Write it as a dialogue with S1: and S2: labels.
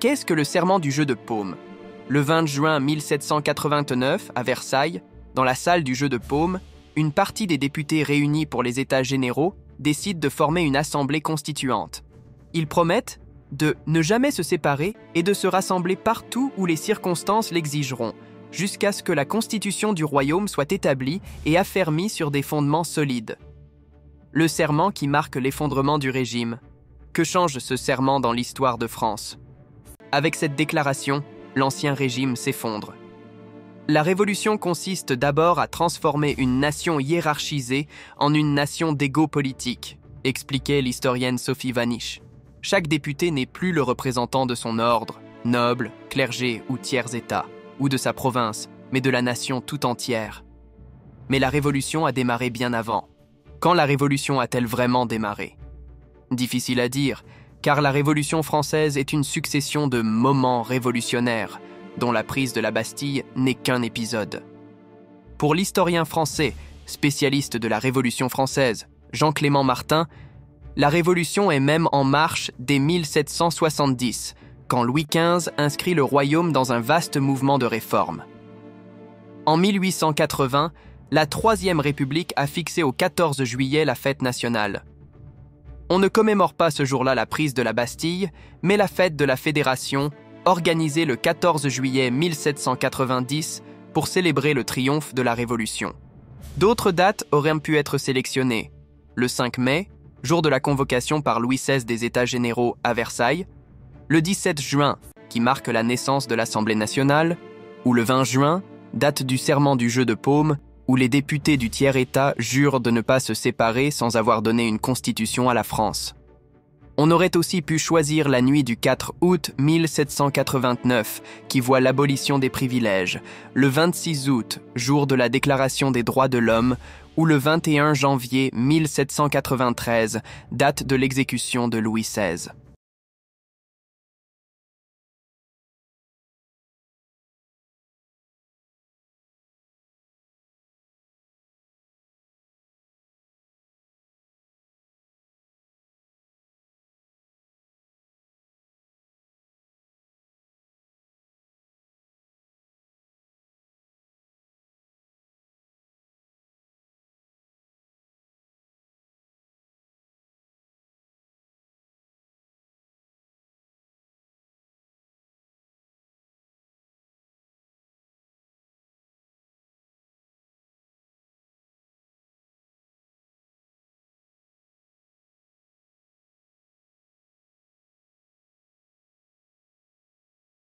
S1: Qu'est-ce que le serment du jeu de paume? Le 20 juin 1789, à Versailles, dans la salle du jeu de paume, une partie des députés réunis pour les États généraux décide de former une assemblée constituante. Ils promettent de ne jamais se séparer et de se rassembler partout où les circonstances l'exigeront, jusqu'à ce que la constitution du royaume soit établie et affermie sur des fondements solides. Le serment qui marque l'effondrement du régime. Que change ce serment dans l'histoire de France? Avec cette déclaration, l'ancien régime s'effondre. La révolution consiste d'abord à transformer une nation hiérarchisée en une nation d'égaux politiques, expliquait l'historienne Sophie Vanish. Chaque député n'est plus le représentant de son ordre, noble, clergé ou tiers-état, ou de sa province, mais de la nation tout entière. Mais la révolution a démarré bien avant. Quand la révolution a-t-elle vraiment démarré? Difficile à dire, car la Révolution française est une succession de moments révolutionnaires, dont la prise de la Bastille n'est qu'un épisode. Pour l'historien français, spécialiste de la Révolution française, Jean-Clément Martin, la Révolution est même en marche dès 1770, quand Louis XV inscrit le royaume dans un vaste mouvement de réforme. En 1880, la Troisième République a fixé au 14 juillet la fête nationale. On ne commémore pas ce jour-là la prise de la Bastille, mais la fête de la Fédération, organisée le 14 juillet 1790 pour célébrer le triomphe de la Révolution. D'autres dates auraient pu être sélectionnées. Le 5 mai, jour de la convocation par Louis XVI des États généraux à Versailles, le 17 juin, qui marque la naissance de l'Assemblée nationale, ou le 20 juin, date du serment du jeu de paume, où les députés du tiers-État jurent de ne pas se séparer sans avoir donné une constitution à la France. On aurait aussi pu choisir la nuit du 4 août 1789, qui voit l'abolition des privilèges, le 26 août, jour de la Déclaration des droits de l'homme, ou le 21 janvier 1793, date de l'exécution de Louis XVI.